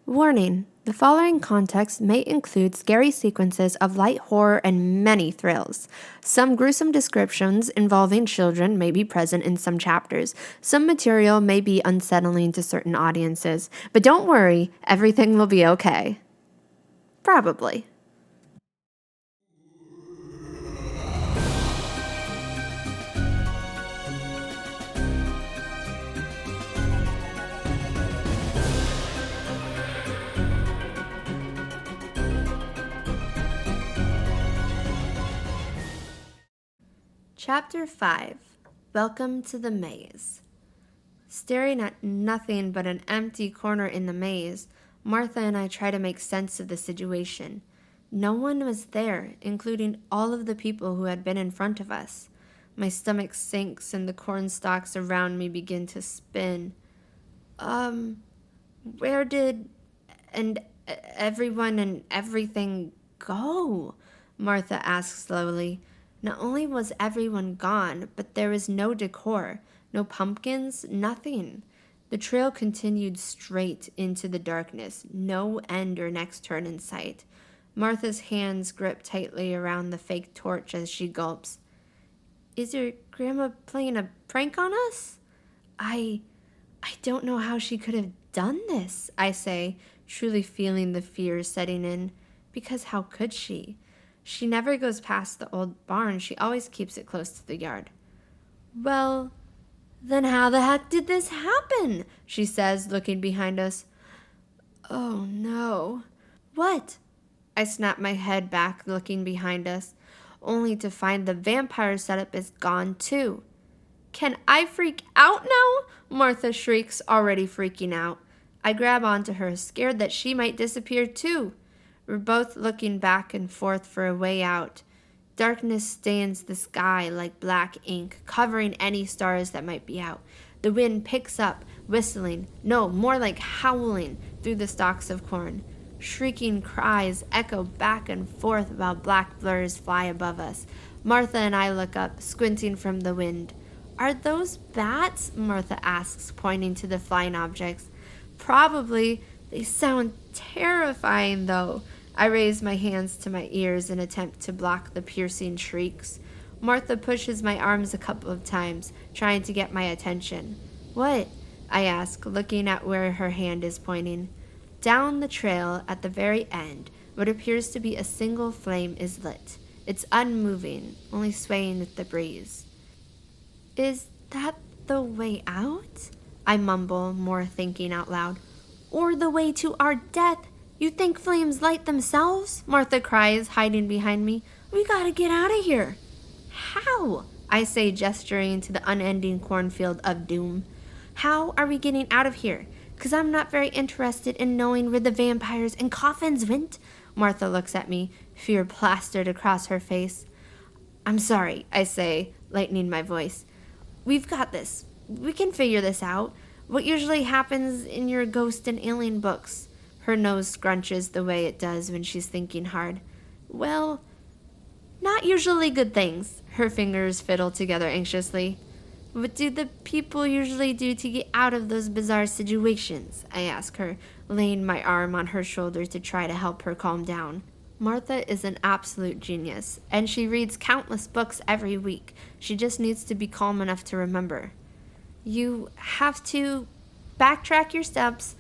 Warning: the following context may include scary sequences of light horror and many thrills. Some gruesome descriptions involving children may be present in some chapters. Some material may be unsettling to certain audiences. But don't worry, everything will be okay. Probably. Chapter 5. Welcome to the Maze. Staring at nothing but an empty corner in the maze, Martha and I try to make sense of the situation. No one was there, including all of the people who had been in front of us. My stomach sinks and the corn stalks around me begin to spin. Where did everyone and everything go? Martha asks slowly. Not only was everyone gone, but there was no decor, no pumpkins, nothing. The trail continued straight into the darkness, no end or next turn in sight. Martha's hands grip tightly around the fake torch as she gulps. Is your grandma playing a prank on us? I don't know how she could have done this, I say, truly feeling the fear setting in. Because how could she? She never goes past the old barn. She always keeps it close to the yard. Well, then how the heck did this happen? She says, looking behind us. Oh, no. What? I snap my head back, looking behind us, only to find the vampire setup is gone, too. Can I freak out now? Martha shrieks, already freaking out. I grab onto her, scared that she might disappear, too. We're both looking back and forth for a way out. Darkness stains the sky like black ink, covering any stars that might be out. The wind picks up, whistling, no, more like howling, through the stalks of corn. Shrieking cries echo back and forth while black blurs fly above us. Martha and I look up, squinting from the wind. Are those bats? Martha asks, pointing to the flying objects. Probably. They sound terrifying, though. I raise my hands to my ears in attempt to block the piercing shrieks. Martha pushes my arms a couple of times, trying to get my attention. What? I ask, looking at where her hand is pointing. Down the trail, at the very end, what appears to be a single flame is lit. It's unmoving, only swaying with the breeze. Is that the way out? I mumble, more thinking out loud. Or the way to our death. You think flames light themselves? Martha cries, hiding behind me. We gotta get out of here. How? I say, gesturing to the unending cornfield of doom. How are we getting out of here? 'Cause I'm not very interested in knowing where the vampires and coffins went. Martha looks at me, fear plastered across her face. I'm sorry, I say, lightening my voice. We've got this. We can figure this out. What usually happens in your ghost and alien books? Her nose scrunches the way it does when she's thinking hard. Well, not usually good things. Her fingers fiddle together anxiously. What do the people usually do to get out of those bizarre situations? I ask her, laying my arm on her shoulder to try to help her calm down. Martha is an absolute genius, and she reads countless books every week. She just needs to be calm enough to remember. You have to backtrack your steps,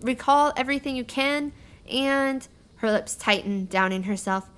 recall everything you can, and her lips tighten, downing herself.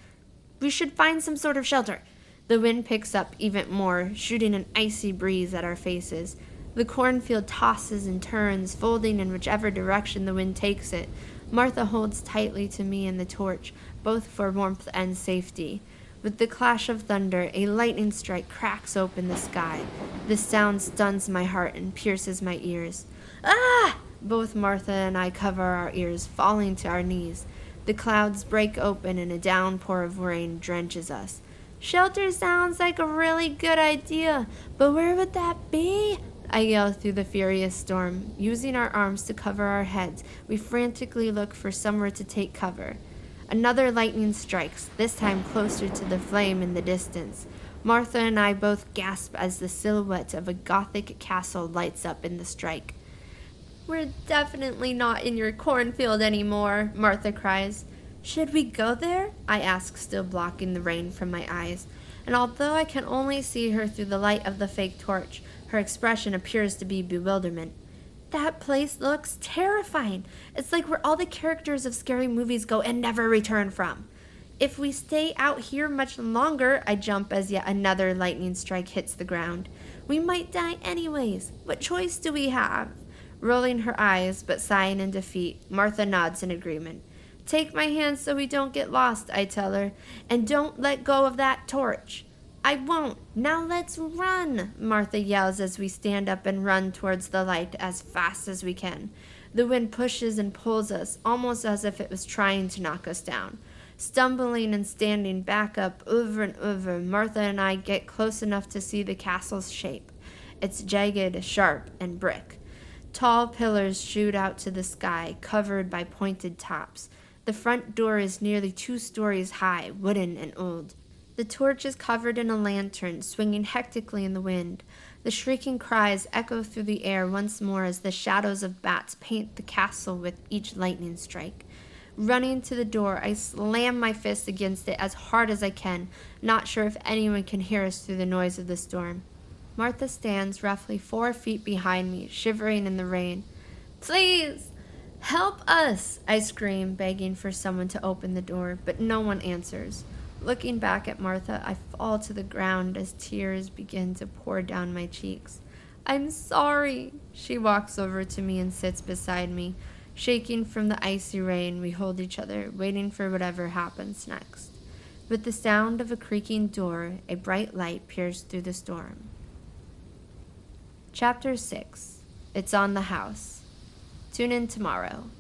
We should find some sort of shelter. The wind picks up even more, shooting an icy breeze at our faces. The cornfield tosses and turns, folding in whichever direction the wind takes it. Martha holds tightly to me and the torch, both for warmth and safety. With the clash of thunder, a lightning strike cracks open the sky. The sound stuns my heart and pierces my ears. Ah! Both Martha and I cover our ears, falling to our knees. The clouds break open and a downpour of rain drenches us. Shelter sounds like a really good idea, but where would that be? I yell through the furious storm. Using our arms to cover our heads, we frantically look for somewhere to take cover. Another lightning strikes, this time closer to the flame in the distance. Martha and I both gasp as the silhouette of a Gothic castle lights up in the strike. We're definitely not in your cornfield anymore, Martha cries. Should we go there? I ask, still blocking the rain from my eyes. And although I can only see her through the light of the fake torch, her expression appears to be bewilderment. That place looks terrifying. It's like where all the characters of scary movies go and never return from. If we stay out here much longer, I jump as yet another lightning strike hits the ground. We might die anyways. What choice do we have? Rolling her eyes, but sighing in defeat, Martha nods in agreement. Take my hand so we don't get lost, I tell her, and don't let go of that torch. I won't. Now let's run, Martha yells as we stand up and run towards the light as fast as we can. The wind pushes and pulls us, almost as if it was trying to knock us down. Stumbling and standing back up over and over, Martha and I get close enough to see the castle's shape. It's jagged, sharp, and brick. Tall pillars shoot out to the sky, covered by pointed tops. The front door is nearly 2 stories high, wooden and old. The torch is covered in a lantern, swinging hectically in the wind. The shrieking cries echo through the air once more as the shadows of bats paint the castle with each lightning strike. Running to the door, I slam my fist against it as hard as I can, not sure if anyone can hear us through the noise of the storm. Martha stands roughly 4 feet behind me, shivering in the rain. Please, help us, I scream, begging for someone to open the door, but no one answers. Looking back at Martha, I fall to the ground as tears begin to pour down my cheeks. I'm sorry. She walks over to me and sits beside me. Shaking from the icy rain, we hold each other, waiting for whatever happens next. With the sound of a creaking door, a bright light peers through the storm. Chapter 6. It's on the house. Tune in tomorrow.